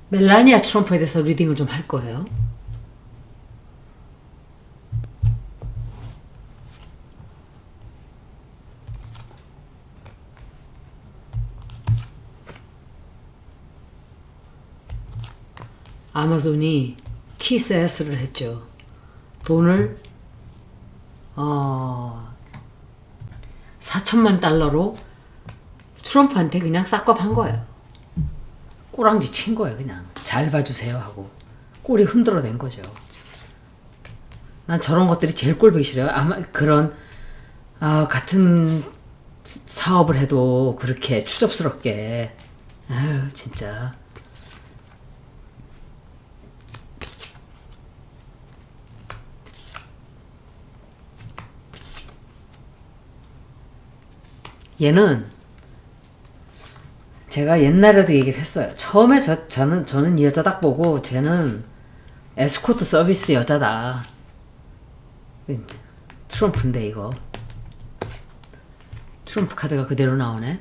멜라니아 트럼프에 대해서 리딩을 좀 할 거예요. 아마존이 키스에스를 했죠. 돈을 4천만 달러로 트럼프한테 그냥 싹겁한 거예요. 꼬랑지 친 거예요. 그냥 잘 봐주세요 하고 꼬리 흔들어 댄 거죠. 난 저런 것들이 제일 꼴보기 싫어요. 아마 그런 같은 사업을 해도 그렇게 추접스럽게 아유 진짜. 얘는 제가 옛날에도 얘기를 했어요. 처음에 저는 이 여자 딱 보고 쟤는 에스코트 서비스 여자다. 트럼프인데 이거 트럼프 카드가 그대로 나오네.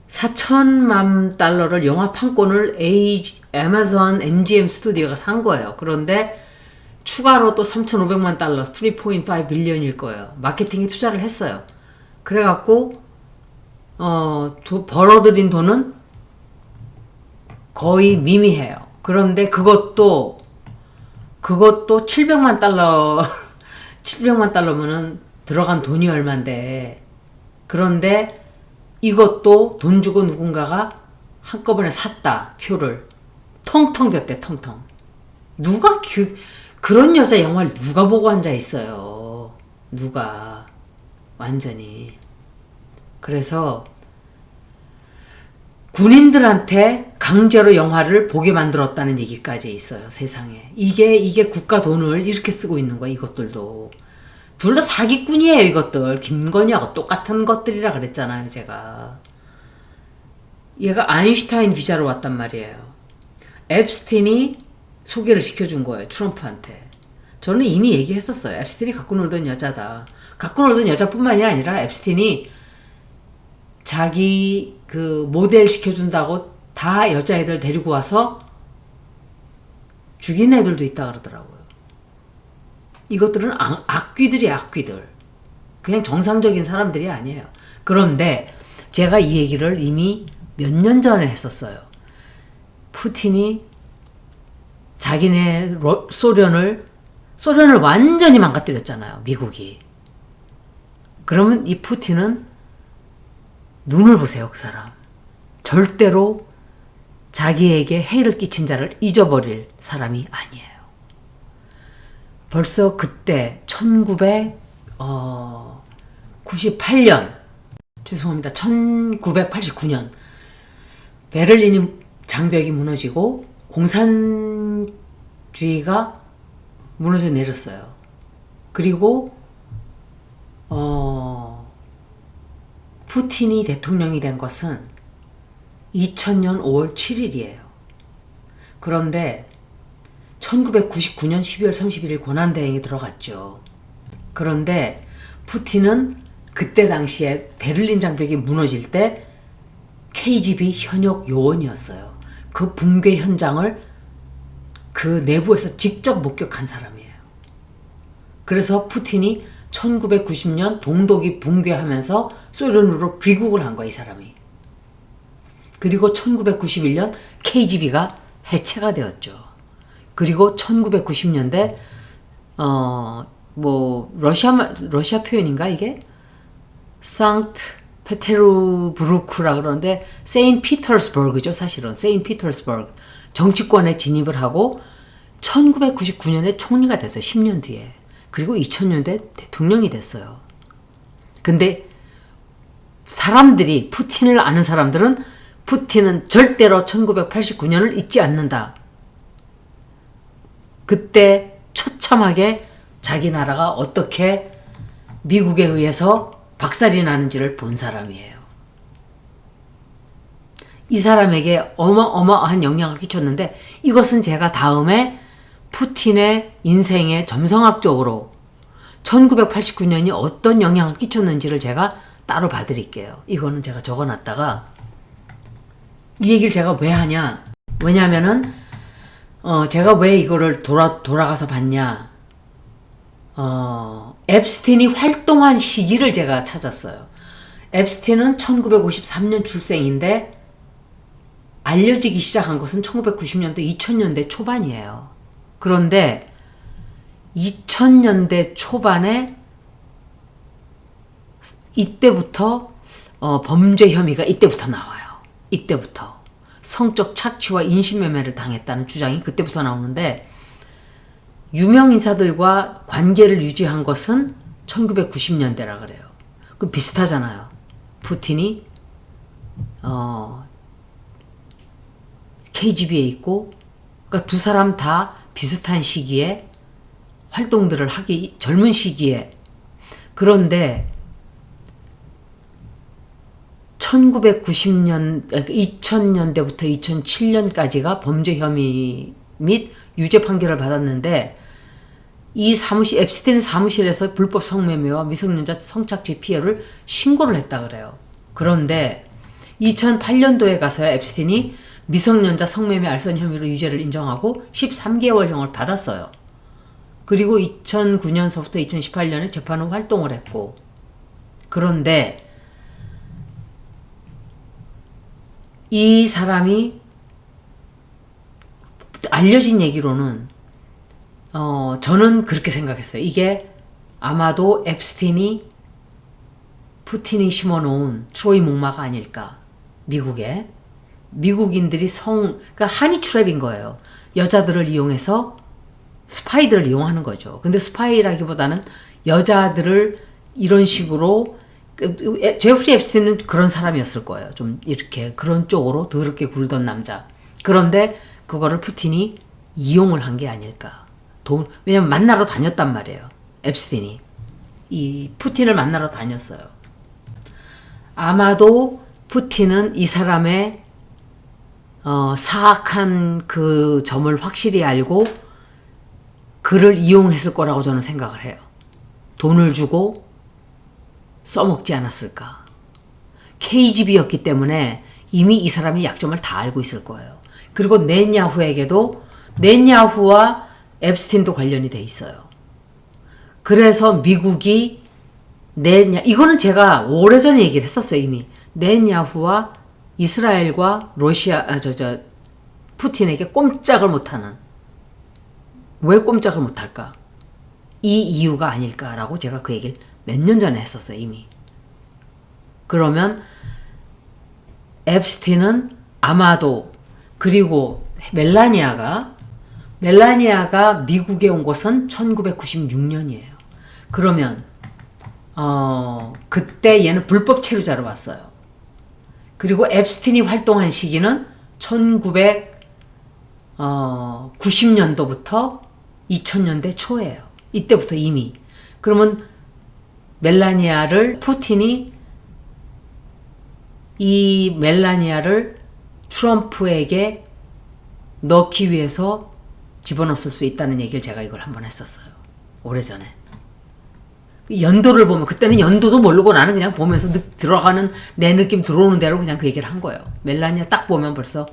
4천만 달러를 영화 판권을 아마존 MGM 스튜디오가 산 거예요. 그런데 추가로 또 3,500만 달러, 3.5 빌리언일 거예요. 마케팅에 투자를 했어요. 그래갖고 벌어들인 돈은 거의 미미해요. 그런데 그것도 700만 달러 700만 달러면은 들어간 돈이 얼만데, 그런데 이것도 돈 주고 누군가가 한꺼번에 샀다. 표를 텅텅 볐대. 텅텅. 누가 그런 여자 영화를 누가 보고 앉아 있어요. 누가. 완전히. 그래서 군인들한테 강제로 영화를 보게 만들었다는 얘기까지 있어요. 세상에. 이게 국가 돈을 이렇게 쓰고 있는 거야. 이것들도. 둘 다 사기꾼이에요. 이것들. 김건희하고 똑같은 것들이라 그랬잖아요. 제가. 얘가 아인슈타인 비자로 왔단 말이에요. 앱스틴이 소개를 시켜준 거예요. 트럼프한테. 저는 이미 얘기했었어요. 앱스틴이 갖고 놀던 여자다. 갖고 놀던 여자뿐만이 아니라 앱스틴이 자기 그 모델 시켜준다고 다 여자애들 데리고 와서 죽인 애들도 있다 그러더라고요. 이것들은 악귀들이야, 악귀들. 그냥 정상적인 사람들이 아니에요. 그런데 제가 이 얘기를 이미 몇 년 전에 했었어요. 푸틴이 자기네 소련을 완전히 망가뜨렸잖아요. 미국이. 그러면 이 푸틴은 눈을 보세요. 그 사람. 절대로 자기에게 해를 끼친 자를 잊어버릴 사람이 아니에요. 벌써 그때 1998년 죄송합니다. 1989년 베를린 장벽이 무너지고 공산주의가 무너져 내렸어요. 그리고 푸틴이 대통령이 된 것은 2000년 5월 7일이에요. 그런데 1999년 12월 31일 고난대행이 들어갔죠. 그런데 푸틴은 그때 당시에 베를린 장벽이 무너질 때 KGB 현역 요원이었어요. 그 붕괴 현장을 그 내부에서 직접 목격한 사람이에요. 그래서 푸틴이 1990년 동독이 붕괴하면서 소련으로 귀국을 한 거야, 이 사람이. 그리고 1991년 KGB가 해체가 되었죠. 그리고 1990년대 러시아 표현인가 이게? 상트 페테르부르크라 그러는데 세인트 피터스버그죠, 사실은. 세인트 피터스버그 정치권에 진입을 하고 1999년에 총리가 됐어요. 10년 뒤에. 그리고 2000년대 대통령이 됐어요. 근데 사람들이, 푸틴을 아는 사람들은 푸틴은 절대로 1989년을 잊지 않는다. 그때 처참하게 자기 나라가 어떻게 미국에 의해서 박살이 나는지를 본 사람이에요. 이 사람에게 어마어마한 영향을 끼쳤는데, 이것은 제가 다음에 푸틴의 인생에 점성학적으로 1989년이 어떤 영향을 끼쳤는지를 제가 따로 봐드릴게요. 이거는 제가 적어놨다가 이 얘기를 제가 왜 하냐? 왜냐면은 제가 왜 이거를 돌아가서 봤냐? 앱스틴이 활동한 시기를 제가 찾았어요. 앱스틴은 1953년 출생인데 알려지기 시작한 것은 1990년대, 2000년대 초반이에요. 그런데 2000년대 초반에 이때부터 범죄 혐의가 이때부터 나와요. 이때부터 성적 착취와 인신매매를 당했다는 주장이 그때부터 나오는데 유명 인사들과 관계를 유지한 것은 1990년대라 그래요. 그 비슷하잖아요. 푸틴이 KGB에 있고, 그러니까 두 사람 다 비슷한 시기에 활동들을 하기 젊은 시기에. 그런데 1990년, 2000년대부터 2007년까지가 범죄 혐의 및 유죄 판결을 받았는데 이 앱스틴 사무실에서 불법 성매매와 미성년자 성착취 피해를 신고를 했다 그래요. 그런데 2008년도에 가서야 앱스틴이 미성년자 성매매 알선 혐의로 유죄를 인정하고 13개월형을 받았어요. 그리고 2009년서부터 2018년에 재판 후 활동을 했고, 그런데 이 사람이 알려진 얘기로는 저는 그렇게 생각했어요. 이게 아마도 앱스틴이 푸틴이 심어놓은 트로이 목마가 아닐까. 미국에 미국인들이 그러니까 하니 트랩인 거예요. 여자들을 이용해서 스파이들을 이용하는 거죠. 근데 스파이라기보다는 여자들을 이런 식으로, 제프리 앱스틴은 그런 사람이었을 거예요. 좀 이렇게 그런 쪽으로 더럽게 굴던 남자. 그런데 그거를 푸틴이 이용을 한 게 아닐까. 왜냐면 만나러 다녔단 말이에요. 앱스틴이 이 푸틴을 만나러 다녔어요. 아마도 푸틴은 이 사람의 사악한 그 점을 확실히 알고 그를 이용했을 거라고 저는 생각을 해요. 돈을 주고 써먹지 않았을까. KGB였기 때문에 이미 이 사람이 약점을 다 알고 있을 거예요. 그리고 넷야후와 앱스틴도 관련이 돼 있어요. 그래서 미국이 이거는 제가 오래전에 얘기를 했었어요. 이미 넷야후와 이스라엘과 러시아 푸틴에게 꼼짝을 못하는, 왜 꼼짝을 못할까? 이 이유가 아닐까라고 제가 그 얘기를 몇 년 전에 했었어요. 이미. 그러면 앱스틴은 아마도, 그리고 멜라니아가 미국에 온 것은 1996년이에요. 그러면 그때 얘는 불법 체류자로 왔어요. 그리고 앱스틴이 활동한 시기는 1990년도부터 2000년대 초예요. 이때부터 이미. 그러면 푸틴이 이 멜라니아를 트럼프에게 넣기 위해서 집어넣을 수 있다는 얘기를 제가 이걸 한번 했었어요. 오래전에. 연도를 보면, 그때는 연도도 모르고 나는 그냥 보면서 들어가는 내 느낌 들어오는 대로 그냥 그 얘기를 한 거예요. 멜라니아 딱 보면 벌써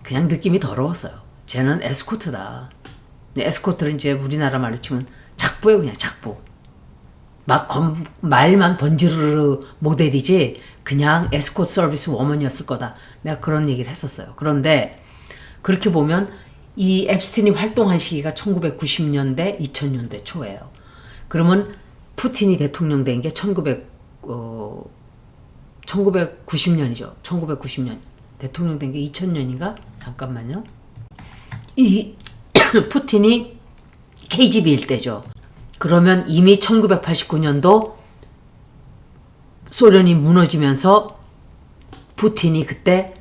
그냥 느낌이 더러웠어요. 쟤는 에스코트다. 에스코트는 이제 우리나라 말로 치면 작부예요. 그냥 작부. 말만 번지르르 모델이지 그냥 에스코트 서비스 워먼이었을 거다. 내가 그런 얘기를 했었어요. 그런데 그렇게 보면 이 앱스틴이 활동한 시기가 1990년대, 2000년대 초예요. 그러면 푸틴이 대통령 된 게 1990년이죠. 1990년. 대통령 된 게 2000년인가? 잠깐만요. 이 푸틴이 KGB일 때죠. 그러면 이미 1989년도 소련이 무너지면서 푸틴이 그때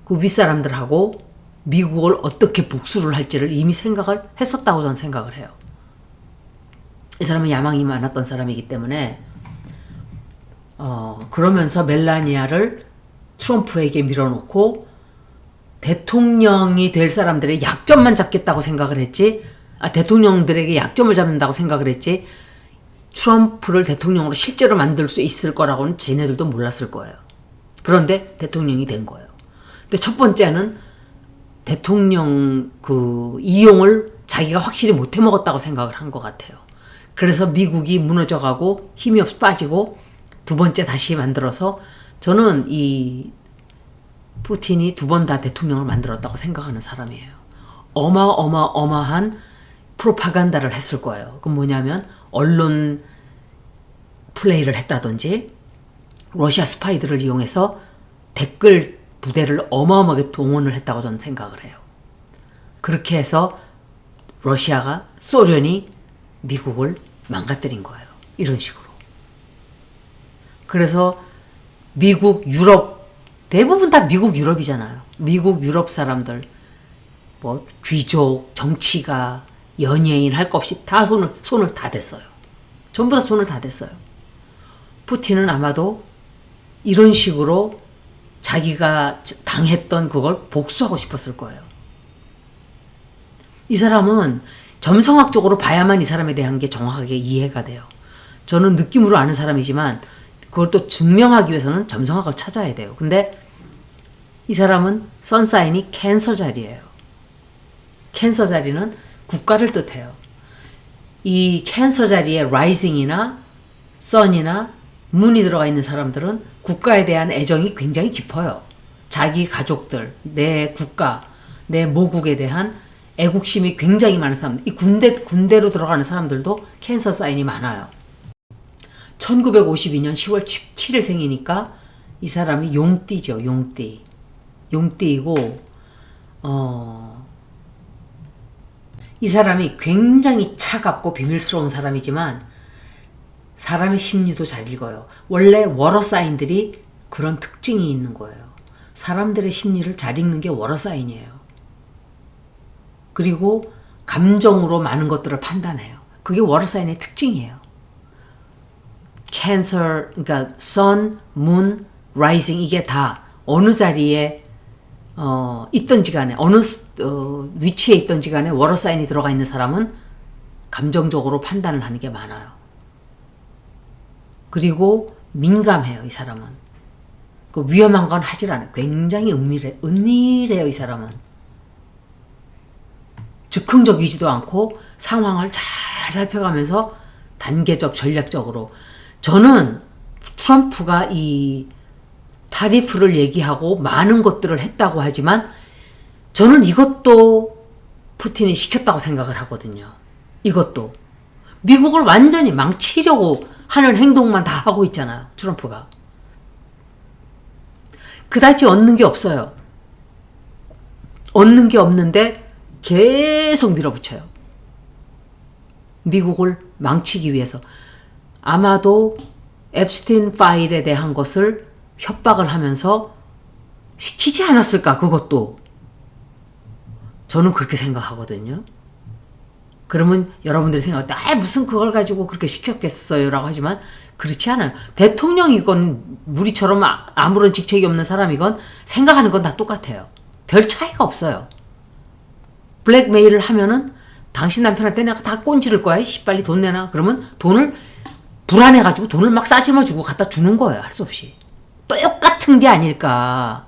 그 윗사람들하고 미국을 어떻게 복수를 할지를 이미 생각을 했었다고 저는 생각을 해요. 이 사람은 야망이 많았던 사람이기 때문에 그러면서 멜라니아를 트럼프에게 밀어놓고 대통령이 될 사람들의 약점만 잡겠다고 생각을 했지, 대통령들에게 약점을 잡는다고 생각을 했지, 트럼프를 대통령으로 실제로 만들 수 있을 거라고는 지네들도 몰랐을 거예요. 그런데 대통령이 된 거예요. 근데 첫 번째는 대통령 그 이용을 자기가 확실히 못해 먹었다고 생각을 한 것 같아요. 그래서 미국이 무너져가고 힘이 없어 빠지고 두 번째 다시 만들어서 저는 이 푸틴이 두 번 다 대통령을 만들었다고 생각하는 사람이에요. 어마어마한 프로파간다를 했을 거예요. 그 뭐냐면 언론 플레이를 했다든지 러시아 스파이들을 이용해서 댓글 부대를 어마어마하게 동원을 했다고 저는 생각을 해요. 그렇게 해서 소련이 미국을 망가뜨린 거예요. 이런 식으로. 그래서 미국, 유럽, 대부분 다 미국, 유럽이잖아요. 미국, 유럽 사람들, 뭐 귀족, 정치가, 연예인 할 것 없이 다 손을 다 댔어요. 전부 다 손을 다 댔어요. 푸틴은 아마도 이런 식으로 자기가 당했던 그걸 복수하고 싶었을 거예요. 이 사람은 점성학적으로 봐야만 이 사람에 대한 게 정확하게 이해가 돼요. 저는 느낌으로 아는 사람이지만 그걸 또 증명하기 위해서는 점성학을 찾아야 돼요. 근데 이 사람은 선사인이 캔서 자리예요. 캔서 자리는 국가를 뜻해요. 이 캔서 자리에 라이징이나 선이나 문이 들어가 있는 사람들은 국가에 대한 애정이 굉장히 깊어요. 자기 가족들, 내 국가, 내 모국에 대한 애국심이 굉장히 많은 사람들. 이 군대로 들어가는 사람들도 캔서 사인이 많아요. 1952년 10월 17일 생이니까 이 사람이 용띠죠. 용띠이고 이 사람이 굉장히 차갑고 비밀스러운 사람이지만 사람의 심리도 잘 읽어요. 원래 워러 사인들이 그런 특징이 있는 거예요. 사람들의 심리를 잘 읽는 게 워러 사인이에요. 그리고 감정으로 많은 것들을 판단해요. 그게 워러 사인의 특징이에요. 캔서, 그러니까 sun, moon, rising 이게 다 어느 자리에 있던지 간에 어느 위치에 있던지 간에 워러 사인이 들어가 있는 사람은 감정적으로 판단을 하는 게 많아요. 그리고 민감해요. 이 사람은. 그 위험한 건 하질 않아요. 굉장히 은밀해요. 이 사람은. 즉흥적이지도 않고 상황을 잘 살펴가면서 단계적 전략적으로 저는 트럼프가 이 타리프를 얘기하고 많은 것들을 했다고 하지만 저는 이것도 푸틴이 시켰다고 생각을 하거든요. 이것도 미국을 완전히 망치려고 하는 행동만 다 하고 있잖아요. 트럼프가. 그다지 얻는 게 없어요. 얻는 게 없는데 계속 밀어붙여요. 미국을 망치기 위해서. 아마도 앱스틴 파일에 대한 것을 협박을 하면서 시키지 않았을까, 그것도. 저는 그렇게 생각하거든요. 그러면 여러분들이 생각할 때, 무슨 그걸 가지고 그렇게 시켰겠어요? 라고 하지만, 그렇지 않아요. 대통령이건, 우리처럼 아무런 직책이 없는 사람이건, 생각하는 건 다 똑같아요. 별 차이가 없어요. 블랙메일을 하면은, 당신 남편한테 내가 다 꼰지를 거야. 빨리 돈 내놔. 그러면 돈을, 불안해가지고 돈을 막 싸질러 주고 갖다 주는 거예요. 할 수 없이. 똑같은 게 아닐까.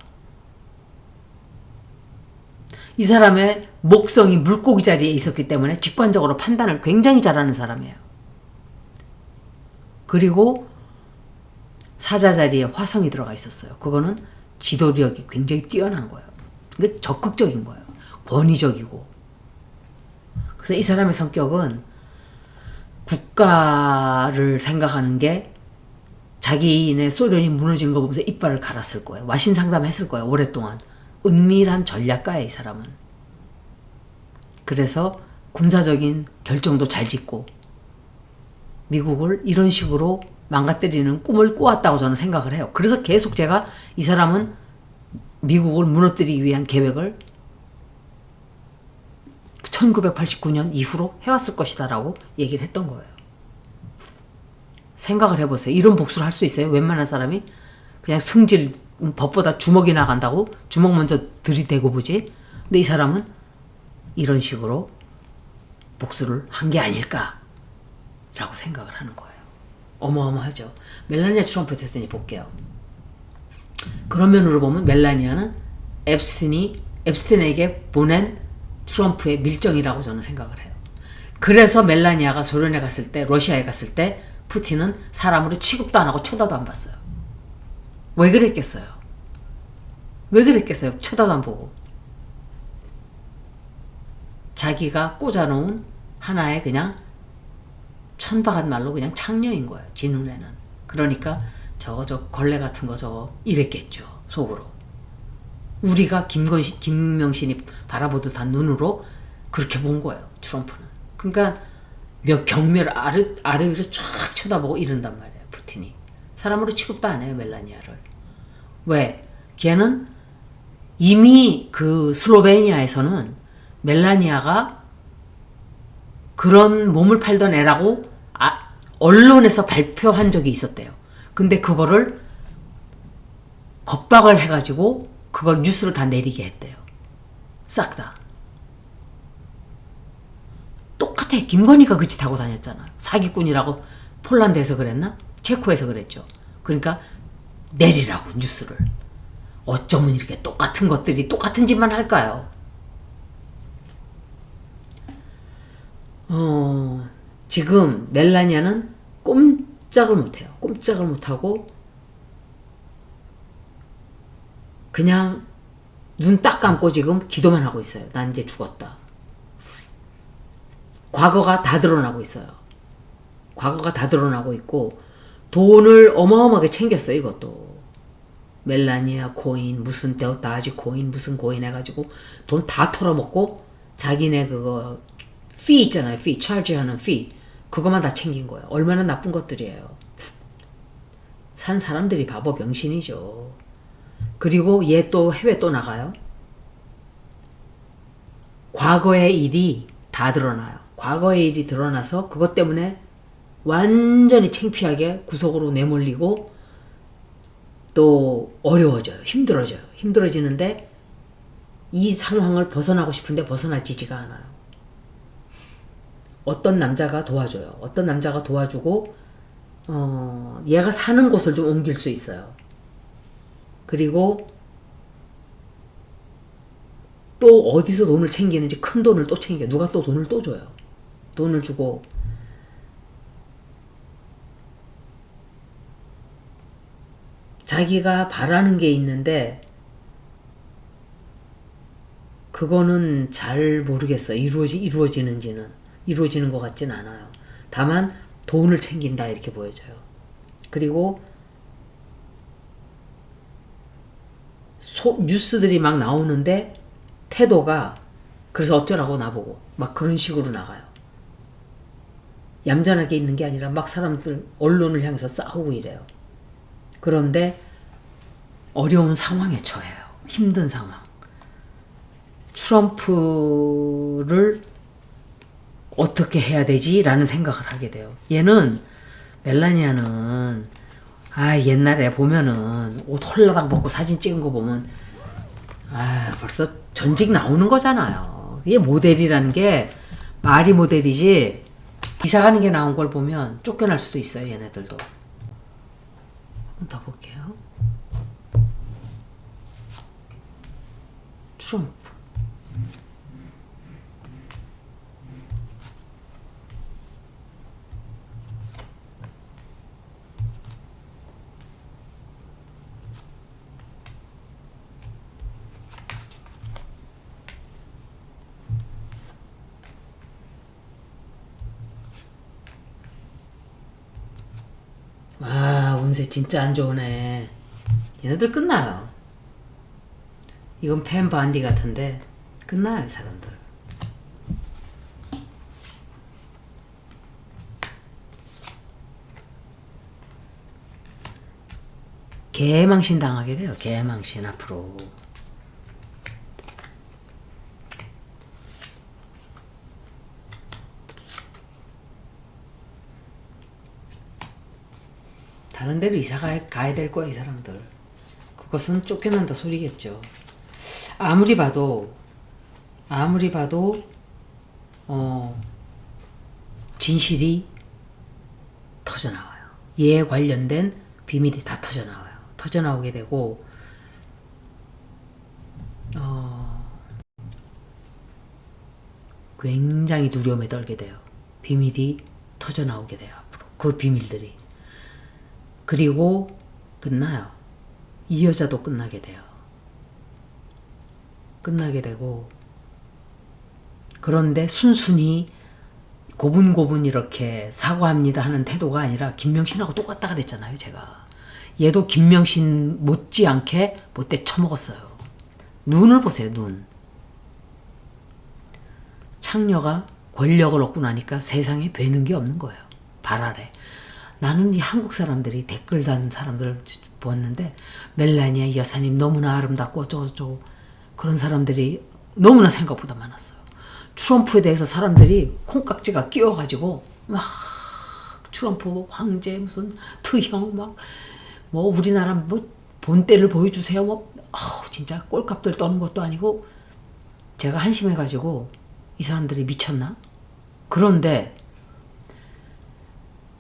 이 사람의 목성이 물고기 자리에 있었기 때문에 직관적으로 판단을 굉장히 잘하는 사람이에요. 그리고 사자 자리에 화성이 들어가 있었어요. 그거는 지도력이 굉장히 뛰어난 거예요. 그게 적극적인 거예요. 권위적이고. 그래서 이 사람의 성격은 국가를 생각하는 게 자기네 소련이 무너진 거 보면서 이빨을 갈았을 거예요. 와신 상담했을 거예요. 오랫동안. 은밀한 전략가예요. 이 사람은. 그래서 군사적인 결정도 잘 짓고 미국을 이런 식으로 망가뜨리는 꿈을 꾸었다고 저는 생각을 해요. 그래서 계속 제가 이 사람은 미국을 무너뜨리기 위한 계획을 1989년 이후로 해왔을 것이다 라고 얘기를 했던 거예요. 생각을 해보세요. 이런 복수를 할 수 있어요? 웬만한 사람이? 그냥 승질, 법보다 주먹이 나간다고? 주먹 먼저 들이대고 보지? 근데 이 사람은 이런 식으로 복수를 한 게 아닐까 라고 생각을 하는 거예요. 어마어마하죠. 멜라니아 트럼프 대선이 볼게요. 그런 면으로 보면 멜라니아는 앱스틴에게 보낸 트럼프의 밀정이라고 저는 생각을 해요. 그래서 멜라니아가 소련에 갔을 때, 러시아에 갔을 때 푸틴은 사람으로 취급도 안 하고 쳐다도 안 봤어요. 왜 그랬겠어요? 왜 그랬겠어요? 쳐다도 안 보고. 자기가 꽂아놓은 하나의 그냥 천박한 말로 그냥 창녀인 거예요. 지 눈에는. 그러니까 저 걸레 같은 거 저거 이랬겠죠. 속으로. 우리가 김명신이 바라보듯 한 눈으로 그렇게 본 거예요. 트럼프는. 그러니까 몇 경멸 아래 위로 쫙 쳐다보고 이런단 말이에요. 푸틴이. 사람으로 취급도 안 해요. 멜라니아를. 왜? 걔는 이미 그 슬로베니아에서는 멜라니아가 그런 몸을 팔던 애라고 언론에서 발표한 적이 있었대요. 근데 그거를 겁박을 해가지고 그걸 뉴스를 다 내리게 했대요. 싹 다. 똑같아. 김건희가 그 짓 하고 다녔잖아. 사기꾼이라고 폴란드에서 그랬나? 체코에서 그랬죠. 그러니까 내리라고 뉴스를. 어쩌면 이렇게 똑같은 것들이 똑같은 짓만 할까요? 지금 멜라니아는 꼼짝을 못해요. 꼼짝을 못하고 그냥 눈 딱 감고 지금 기도만 하고 있어요. 난 이제 죽었다. 과거가 다 드러나고 있어요. 과거가 다 드러나고 있고 돈을 어마어마하게 챙겼어요. 이것도. 멜라니아 코인, 무슨 다지 코인, 무슨 코인 해가지고 돈 다 털어먹고 자기네 그거 피 있잖아요. 피, 차지하는 피. 그것만 다 챙긴 거예요. 얼마나 나쁜 것들이에요. 산 사람들이 바보 병신이죠. 그리고 얘 또 해외 또 나가요. 과거의 일이 다 드러나요. 과거의 일이 드러나서 그것 때문에 완전히 창피하게 구석으로 내몰리고 또 어려워져요. 힘들어져요. 힘들어지는데 이 상황을 벗어나고 싶은데 벗어나지지가 않아요. 어떤 남자가 도와줘요. 어떤 남자가 도와주고 얘가 사는 곳을 좀 옮길 수 있어요. 그리고 또 어디서 돈을 챙기는지 큰 돈을 또 챙겨. 누가 또 돈을 또 줘요. 돈을 주고 자기가 바라는 게 있는데 그거는 잘 모르겠어요. 이루어지는 것 같진 않아요. 다만 돈을 챙긴다 이렇게 보여져요. 그리고 뉴스들이 막 나오는데 태도가 그래서 어쩌라고 나보고 막 그런 식으로 나가요. 얌전하게 있는 게 아니라 막 사람들 언론을 향해서 싸우고 이래요. 그런데 어려운 상황에 처해요. 힘든 상황. 트럼프를 어떻게 해야 되지? 라는 생각을 하게 돼요. 멜라니아는 옛날에 보면은 옷 홀라당 벗고 사진 찍은 거 보면 벌써 전직 나오는 거잖아요. 이게 모델이라는 게 말이 모델이지 이사 가는 게 나온 걸 보면 쫓겨날 수도 있어요. 얘네들도. 한번 더 볼게요. 트럼프. 와, 운세 진짜 안 좋으네. 얘네들 끝나요. 이건 팬 반디 같은데 끝나요, 이 사람들. 개망신 당하게 돼요. 개망신 앞으로. 다른 데로 이사 가야 될 거야, 이 사람들. 그것은 쫓겨난다 소리겠죠. 아무리 봐도 진실이 터져나와요. 얘에 관련된 비밀이 다 터져나와요. 터져나오게 되고 굉장히 두려움에 떨게 돼요. 비밀이 터져나오게 돼요. 앞으로 그 비밀들이. 그리고 끝나요. 이 여자도 끝나게 돼요. 끝나게 되고, 그런데 순순히 고분고분 이렇게 사과합니다 하는 태도가 아니라 김명신하고 똑같다 그랬잖아요, 제가. 얘도 김명신 못지않게 못돼 처먹었어요. 눈을 보세요, 눈. 창녀가 권력을 얻고 나니까 세상에 되는 게 없는 거예요. 발 아래. 나는 이 한국 사람들이 댓글 단 사람들을 보았는데, 멜라니아 여사님 너무나 아름답고 어쩌고저쩌고 그런 사람들이 너무나 생각보다 많았어요. 트럼프에 대해서 사람들이 콩깍지가 끼어가지고 막 트럼프 황제 무슨 트형 막 뭐 우리나라 뭐 본때를 보여주세요 뭐 진짜 꼴값들 떠는 것도 아니고 제가 한심해가지고 이 사람들이 미쳤나? 그런데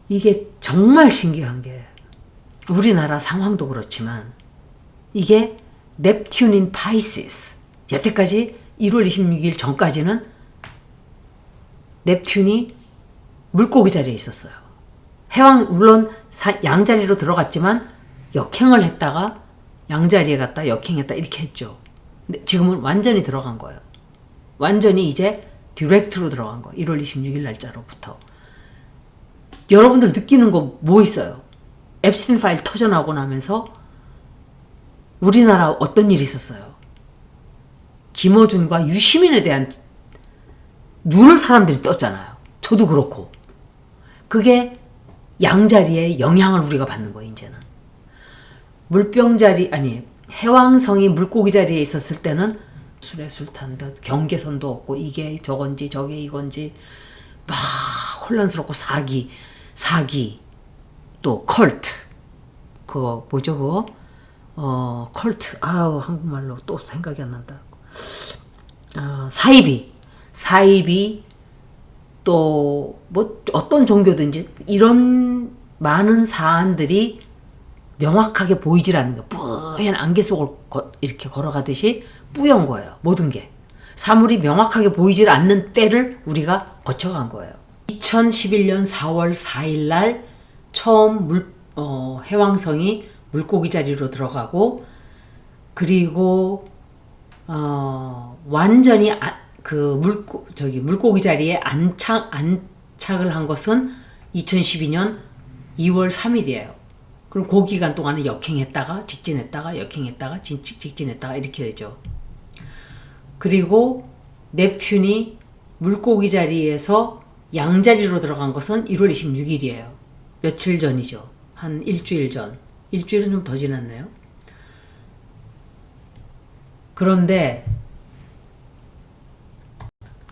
이게 정말 신기한 게 우리나라 상황도 그렇지만 이게 넵튠인 파이시스 여태까지 1월 26일 전까지는 넵튠이 물고기 자리에 있었어요. 해왕 물론 양자리로 들어갔지만 역행을 했다가 양자리에 갔다 역행했다 이렇게 했죠. 근데 지금은 완전히 들어간 거예요. 완전히 이제 디렉트로 들어간 거예요. 1월 26일 날짜로부터. 여러분들 느끼는 거 뭐 있어요? 앱스틴 파일 터져나오고 나면서 우리나라 어떤 일이 있었어요? 김어준과 유시민에 대한 눈을 사람들이 떴잖아요. 저도 그렇고. 그게 양자리에 영향을 우리가 받는 거예요, 이제는. 해왕성이 물고기 자리에 있었을 때는 술에 술 탄 듯 경계선도 없고 이게 저건지 저게 이건지 막 혼란스럽고 사기 또 컬트 그거 뭐죠 그거 컬트 한국말로 또 생각이 안 난다. 사이비 또 뭐 어떤 종교든지 이런 많은 사안들이 명확하게 보이질 않는 거예요. 뿌연 안개 속을 이렇게 걸어가듯이 뿌연 거예요. 모든 게. 사물이 명확하게 보이질 않는 때를 우리가 거쳐간 거예요. 2011년 4월 4일 날 처음 해왕성이 물고기 자리로 들어가고 그리고 완전히 물고기 자리에 안착을 한 것은 2012년 2월 3일이에요. 그럼 그 기간 동안에 역행했다가 직진했다가 역행했다가 직진했다가 이렇게 되죠. 그리고 넵튠이 물고기 자리에서 양자리로 들어간 것은 1월 26일이에요. 며칠 전이죠. 한 일주일 전. 일주일은 좀 더 지났네요. 그런데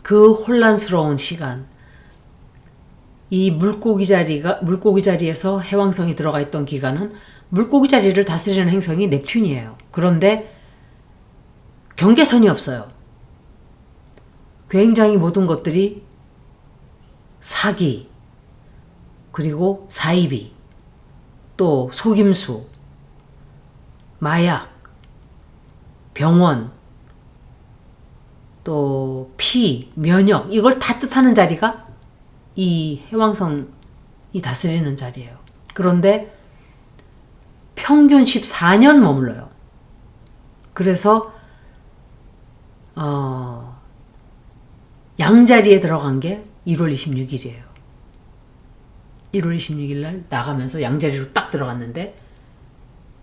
그 혼란스러운 시간, 이 물고기 자리에서 해왕성이 들어가 있던 기간은 물고기 자리를 다스리는 행성이 넵튠이에요. 그런데 경계선이 없어요. 굉장히 모든 것들이 사기, 그리고 사이비, 또 속임수, 마약, 병원, 또 피, 면역 이걸 다 뜻하는 자리가 이 해왕성이 다스리는 자리예요. 그런데 평균 14년 머물러요. 그래서 양자리에 들어간 게 1월 26일이에요. 1월 26일 날 나가면서 양자리로 딱 들어갔는데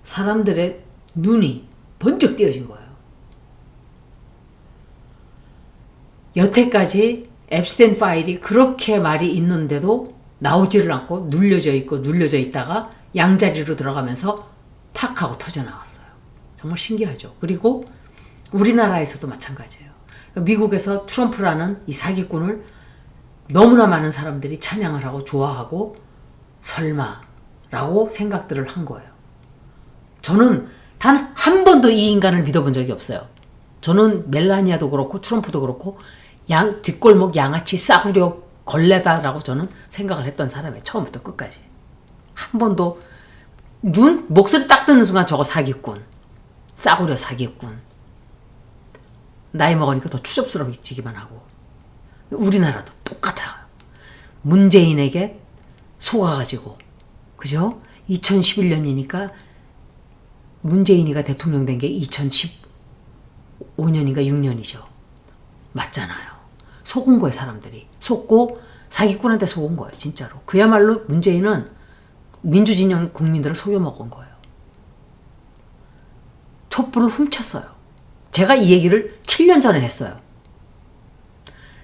사람들의 눈이 번쩍 띄어진 거예요. 여태까지 앱스틴 파일이 그렇게 말이 있는데도 나오지를 않고 눌려져 있다가 양자리로 들어가면서 탁 하고 터져 나왔어요. 정말 신기하죠. 그리고 우리나라에서도 마찬가지예요. 미국에서 트럼프라는 이 사기꾼을 너무나 많은 사람들이 찬양을 하고 좋아하고 설마라고 생각들을 한 거예요. 저는 단 한 번도 이 인간을 믿어본 적이 없어요. 저는 멜라니아도 그렇고 트럼프도 그렇고 뒷골목 양아치 싸구려 걸레다라고 저는 생각을 했던 사람이에요. 처음부터 끝까지. 한 번도 목소리 딱 듣는 순간 저거 사기꾼. 싸구려 사기꾼. 나이 먹으니까 더 추접스러워지기만 하고. 우리나라도 똑같아요. 문재인에게 속아가지고, 그죠? 2011년이니까 문재인이가 대통령 된 게 2015년인가 6년이죠. 맞잖아요. 속은 거예요, 사람들이. 속고 사기꾼한테 속은 거예요, 진짜로. 그야말로 문재인은 민주진영 국민들을 속여먹은 거예요. 촛불을 훔쳤어요. 제가 이 얘기를 7년 전에 했어요.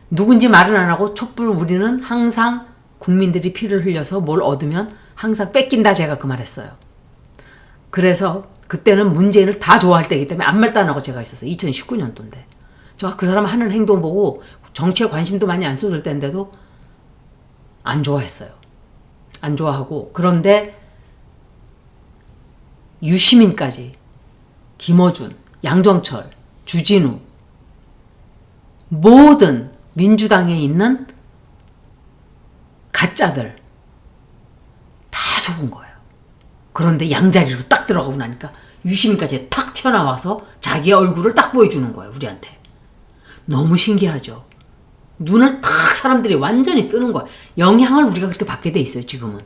누군지 말은 안 하고 촛불 우리는 항상 국민들이 피를 흘려서 뭘 얻으면 항상 뺏긴다, 제가 그 말했어요. 그래서 그때는 문재인을 다 좋아할 때이기 때문에 아무 말도 안 하고 제가 있었어요. 2019년도인데. 저 그 사람 하는 행동 보고 정치에 관심도 많이 안 쏟을 때인데도 안 좋아했어요. 안 좋아하고. 그런데 유시민까지, 김어준, 양정철, 주진우, 모든 민주당에 있는 가짜들 다 속은 거예요. 그런데 양자리로 딱 들어가고 나니까 유시민까지 탁 튀어나와서 자기의 얼굴을 딱 보여주는 거예요, 우리한테. 너무 신기하죠. 눈을 탁 사람들이 완전히 뜨는 거예요. 영향을 우리가 그렇게 받게 돼 있어요, 지금은.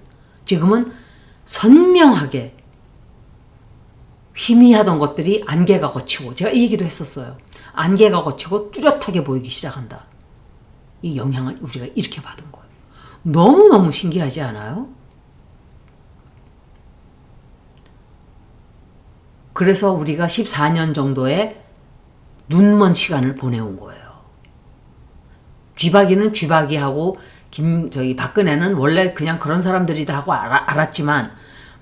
지금은 선명하게 희미하던 것들이 안개가 걷히고, 제가 이 얘기도 했었어요. 안개가 걷히고 뚜렷하게 보이기 시작한다. 이 영향을 우리가 이렇게 받은 거예요. 너무너무 신기하지 않아요? 그래서 우리가 14년 정도의 눈먼 시간을 보내온 거예요. 쥐박이는 쥐박이하고 박근혜는 원래 그냥 그런 사람들이다 하고 알았지만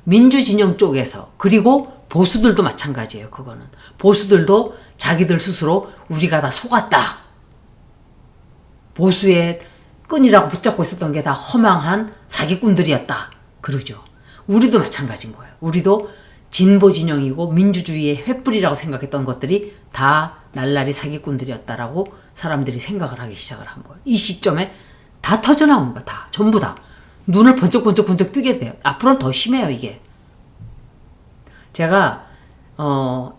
민주진영 쪽에서, 그리고 보수들도 마찬가지예요. 그거는 보수들도 자기들 스스로 우리가 다 속았다, 보수의 끈이라고 붙잡고 있었던 게 다 허망한 사기꾼들이었다 그러죠. 우리도 마찬가지인 거예요. 우리도 진보 진영이고 민주주의의 횃불이라고 생각했던 것들이 다 날라리 사기꾼들이었다라고 사람들이 생각을 하기 시작을 한 거예요. 이 시점에 다 터져나오는 거야. 다. 전부 다. 눈을 번쩍번쩍 뜨게 돼요. 앞으로는 더 심해요, 이게. 제가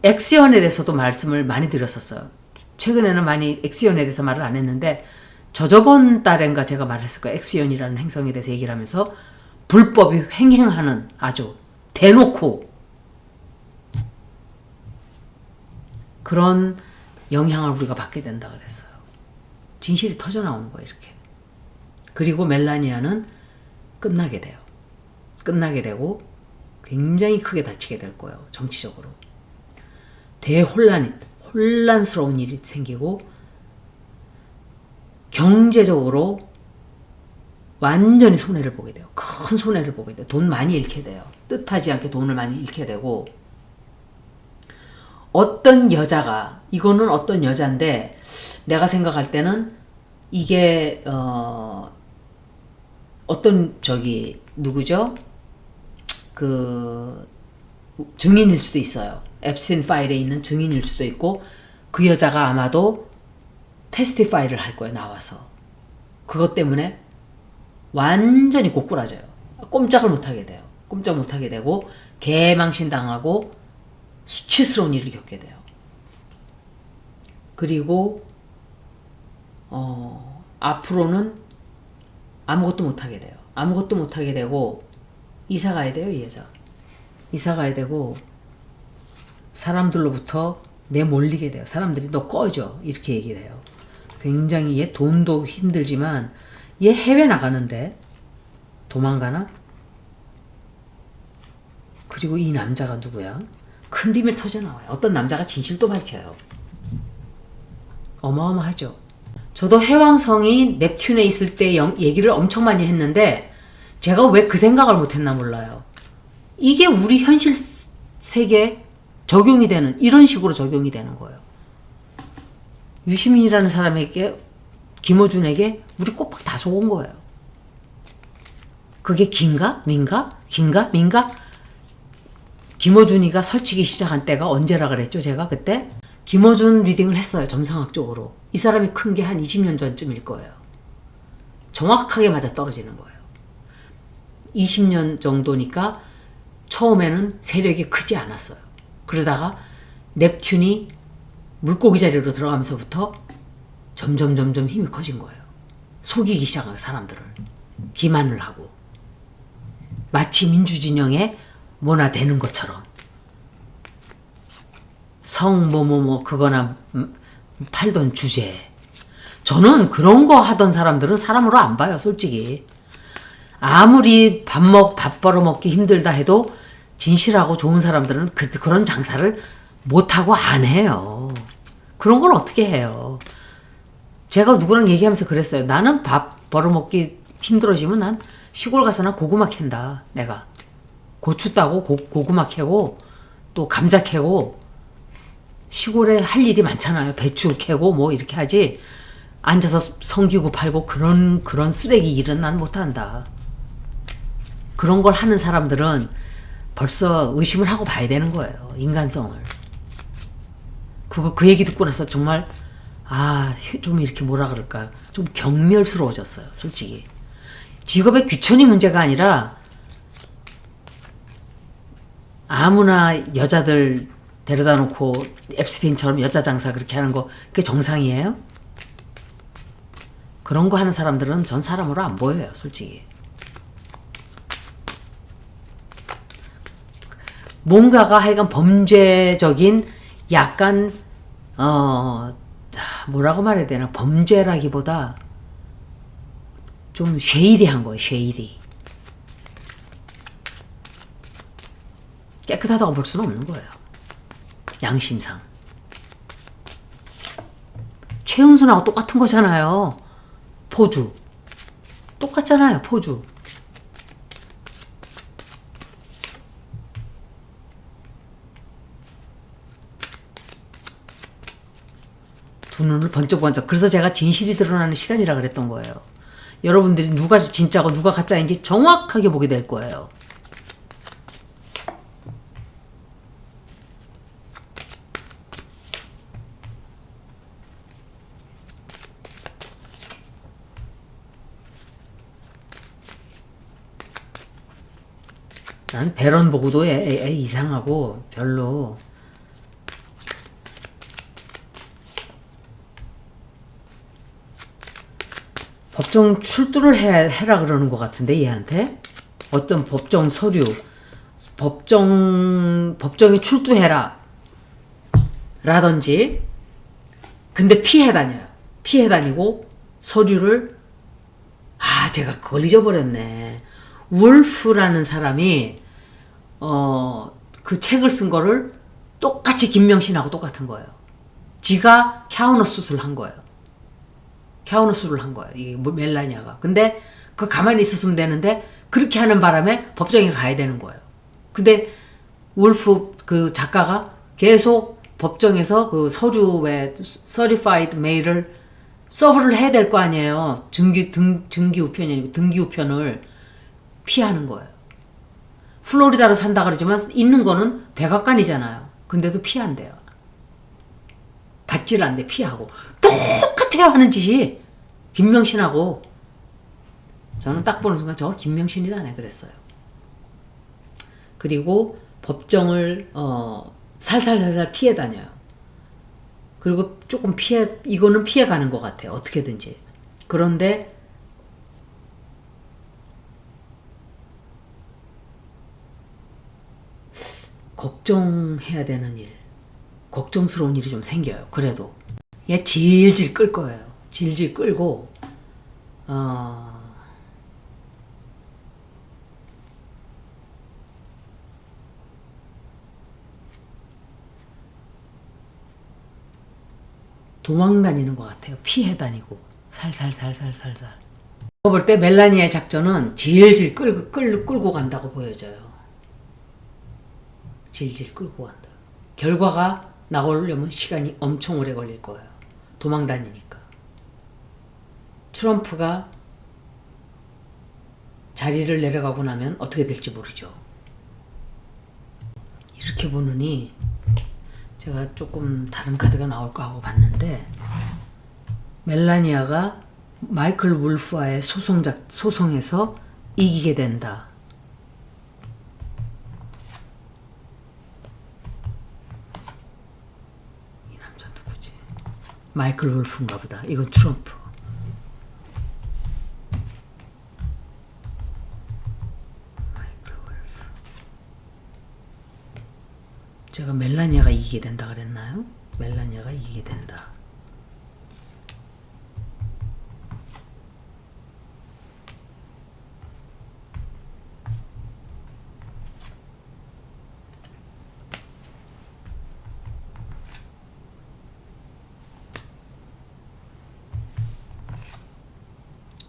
엑시언에 대해서도 말씀을 많이 드렸었어요. 최근에는 많이 엑시언에 대해서 말을 안 했는데, 저저번 달엔가 제가 말했을 거예요. 엑시언이라는 행성에 대해서 얘기를 하면서 불법이 횡행하는, 아주 대놓고 그런 영향을 우리가 받게 된다 그랬어요. 진실이 터져나오는 거예요, 이렇게. 그리고 멜라니아는 끝나게 돼요. 끝나게 되고 굉장히 크게 다치게 될 거예요, 정치적으로. 혼란스러운 일이 생기고 경제적으로 완전히 손해를 보게 돼요. 큰 손해를 보게 돼요. 돈 많이 잃게 돼요. 뜻하지 않게 돈을 많이 잃게 되고, 어떤 여자가, 이거는 어떤 여자인데 내가 생각할 때는 이게 어떤 누구죠? 그 증인일 수도 있어요. 앱스틴 파일에 있는 증인일 수도 있고, 그 여자가 아마도 테스티파이를 할 거예요, 나와서. 그것 때문에 완전히 고꾸라져요. 꼼짝을 못하게 돼요. 꼼짝 못하게 되고 개망신당하고 수치스러운 일을 겪게 돼요. 그리고 앞으로는 아무것도 못하게 돼요. 아무것도 못하게 되고 이사 가야 돼요, 이 여자. 이사 가야 되고 사람들로부터 내몰리게 돼요. 사람들이 너 꺼져, 이렇게 얘기를 해요. 굉장히 얘 돈도 힘들지만 얘 해외 나가는데 도망가나? 그리고 이 남자가 누구야? 큰 비밀 터져나와요. 어떤 남자가 진실도 밝혀요. 어마어마하죠. 저도 해왕성이 넵튠에 있을 때 얘기를 엄청 많이 했는데 제가 왜 그 생각을 못했나 몰라요. 이게 우리 현실 세계에 적용이 되는, 이런 식으로 적용이 되는 거예요. 유시민이라는 사람에게, 김어준에게 우리 꼬박 다 속은 거예요. 그게 긴가? 민가? 긴가? 민가? 김어준이가 설치기 시작한 때가 언제라 그랬죠? 제가 그때 김어준 리딩을 했어요. 점성학적으로. 이 사람이 큰 게 한 20년 전쯤일 거예요. 정확하게 맞아 떨어지는 거예요. 20년 정도니까 처음에는 세력이 크지 않았어요. 그러다가 넵튠이 물고기 자리로 들어가면서부터 점점 힘이 커진 거예요. 속이기 시작한 사람들을. 기만을 하고. 마치 민주진영에 뭐나 되는 것처럼. 그거나 팔던 주제. 저는 그런 거 하던 사람들은 사람으로 안 봐요, 솔직히. 아무리 밥 벌어먹기 힘들다 해도 진실하고 좋은 사람들은 그런 장사를 못하고 안 해요. 그런 걸 어떻게 해요. 제가 누구랑 얘기하면서 그랬어요. 나는 밥 벌어먹기 힘들어지면 난 시골 가서나 고구마 캔다. 내가. 고추 따고 고구마 캐고 또 감자 캐고 시골에 할 일이 많잖아요. 배추 캐고 뭐 이렇게 하지. 앉아서 성기구 팔고 그런 쓰레기 일은 난 못한다. 그런 걸 하는 사람들은 벌써 의심을 하고 봐야 되는 거예요. 인간성을. 그 얘기 듣고 나서 정말 좀 이렇게 뭐라 그럴까, 좀 경멸스러워졌어요, 솔직히. 직업의 귀천이 문제가 아니라 아무나 여자들 데려다 놓고 앱스틴처럼 여자 장사 그렇게 하는 거 그게 정상이에요? 그런 거 하는 사람들은 전 사람으로 안 보여요, 솔직히. 뭔가가 하여간 범죄적인 약간 뭐라고 말해야 되나, 범죄라기보다 좀 쉐이리한 거예요. 쉐이리. 깨끗하다고 볼 수는 없는 거예요, 양심상. 최은순하고 똑같은 거잖아요. 포주 똑같잖아요. 포주. 두 눈을 번쩍번쩍. 그래서 제가 진실이 드러나는 시간이라 그랬던 거예요. 여러분들이 누가 진짜고 누가 가짜인지 정확하게 보게 될 거예요. 난 배런 보고도 애 이상하고 별로. 법정 출두를 해라 그러는 것 같은데, 얘한테. 어떤 법정 서류, 법정에 출두해라 라든지. 근데 피해 다니고 서류를, 제가 그걸 잊어버렸네. 울프라는 사람이 그 책을 쓴 거를 똑같이 김명신하고 똑같은 거예요. 지가 캬우너스를 한 거예요. 이 멜라니아가. 근데 그 가만히 있었으면 되는데 그렇게 하는 바람에 법정에 가야 되는 거예요. 근데 울프 그 작가가 계속 법정에서 그 서류에 certified mail을 서브를 해야 될 거 아니에요. 증기 우편이 아니고 등기 우편을 피하는 거예요. 플로리다로 산다 그러지만 있는 거는 백악관이잖아요. 근데도 피한대요. 받지를 않대. 피하고. 똑같아요, 하는 짓이. 김명신하고. 저는 딱 보는 순간 저 김명신이다 네 그랬어요. 그리고 법정을 살살살살 피해 다녀요. 그리고 조금 이거는 피해가는 것 같아요. 어떻게든지. 그런데 걱정해야 되는 일, 걱정스러운 일이 좀 생겨요. 그래도 얘 질질 끌 거예요. 질질 끌고 도망 다니는 것 같아요. 피해 다니고 살살살살살살. 볼 때 멜라니아의 작전은 질질 끌고 간다고 보여져요. 질질 끌고 간다. 결과가 나오려면 시간이 엄청 오래 걸릴 거예요. 도망 다니니까. 트럼프가 자리를 내려가고 나면 어떻게 될지 모르죠. 이렇게 보느니 제가 조금 다른 카드가 나올까 하고 봤는데, 멜라니아가 마이클 울프와의 소송에서 이기게 된다. 이 남자 누구지? 마이클 울프인가 보다. 이건 트럼프. 제가 멜라니아가 이기게 된다 그랬나요? 멜라니아가 이기게 된다.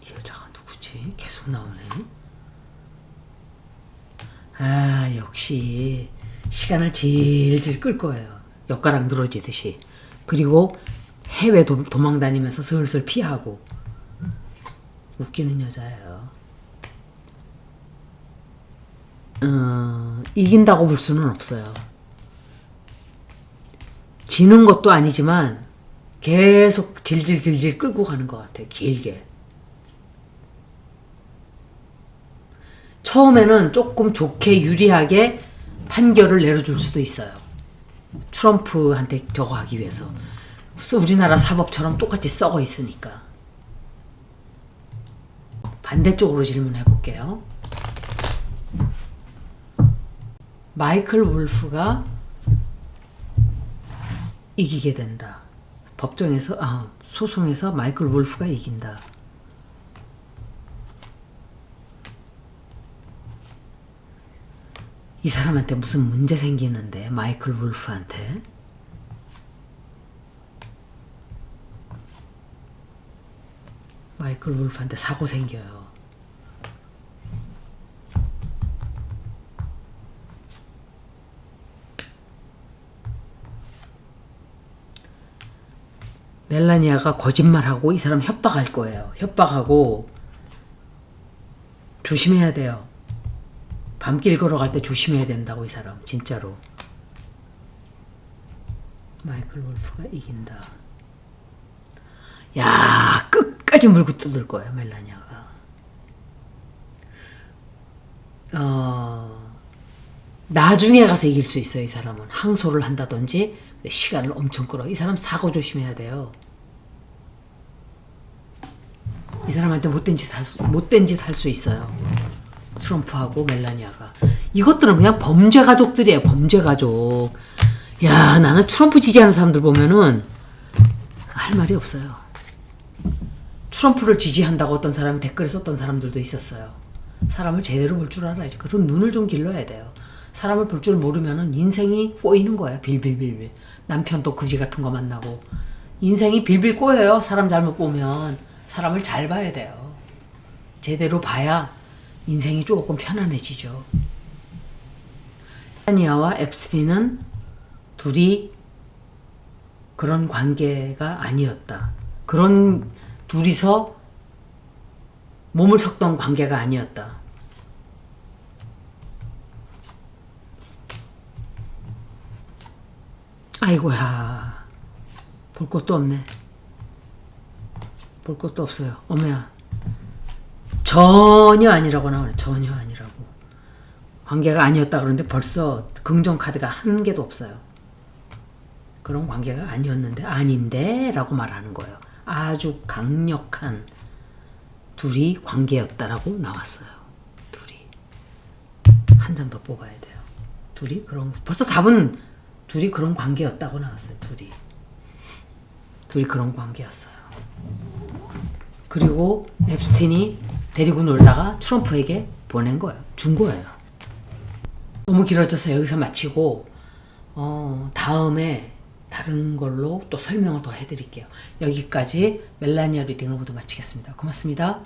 이 여자가 누구지? 계속 나오네. 아, 역시 시간을 질질 끌 거예요. 엿가락 늘어지듯이. 그리고 해외 도망 다니면서 슬슬 피하고. 웃기는 여자예요. 이긴다고 볼 수는 없어요. 지는 것도 아니지만 계속 질질질질 끌고 가는 것 같아요. 길게. 처음에는 조금 좋게 유리하게 판결을 내려줄 수도 있어요. 트럼프한테 저거 하기 위해서. 우리나라 사법처럼 똑같이 썩어 있으니까. 반대쪽으로 질문해 볼게요. 마이클 울프가 이기게 된다. 법정에서, 소송에서 마이클 울프가 이긴다. 이 사람한테 무슨 문제 생기는데, 마이클 울프한테. 마이클 울프한테 사고 생겨요. 멜라니아가 거짓말하고 이 사람 협박할 거예요. 협박하고 조심해야 돼요. 밤길 걸어갈 때 조심해야 된다고, 이 사람. 진짜로. 마이클 울프가 이긴다. 야, 끝까지 물고 뜯을 거예요, 멜라니아가. 나중에 가서 이길 수 있어요, 이 사람은. 항소를 한다든지 시간을 엄청 끌어. 이 사람 사고 조심해야 돼요. 이 사람한테 못된 짓 할 수 있어요. 트럼프하고 멜라니아가. 이것들은 그냥 범죄 가족들이에요. 범죄 가족. 야, 나는 트럼프 지지하는 사람들 보면은 할 말이 없어요. 트럼프를 지지한다고 어떤 사람이 댓글에 썼던 사람들도 있었어요. 사람을 제대로 볼 줄 알아야지. 그럼 눈을 좀 길러야 돼요. 사람을 볼 줄 모르면은 인생이 꼬이는 거야. 빌빌빌빌. 남편도 그지 같은 거 만나고. 인생이 빌빌 꼬여요. 사람 잘못 보면. 사람을 잘 봐야 돼요. 제대로 봐야 인생이 조금 편안해지죠. 멜라니아와 앱스틴은 둘이 그런 관계가 아니었다. 그런 둘이서 몸을 섞던 관계가 아니었다. 아이고야. 볼 것도 없네. 볼 것도 없어요. 어머야. 전혀 아니라고 나오네. 전혀 아니라고. 관계가 아니었다 그러는데 벌써 긍정 카드가 한 개도 없어요. 그런 관계가 아니었는데, 아닌데 라고 말하는 거예요. 아주 강력한 둘이 관계였다라고 나왔어요. 둘이. 한 장 더 뽑아야 돼요. 둘이 벌써 답은 둘이 그런 관계였다고 나왔어요. 둘이 그런 관계였어요. 그리고 앱스틴이 데리고 놀다가 트럼프에게 보낸 거예요. 준 거예요. 너무 길어져서 여기서 마치고 다음에 다른 걸로 또 설명을 더 해드릴게요. 여기까지 멜라니아 리딩을 모두 마치겠습니다. 고맙습니다.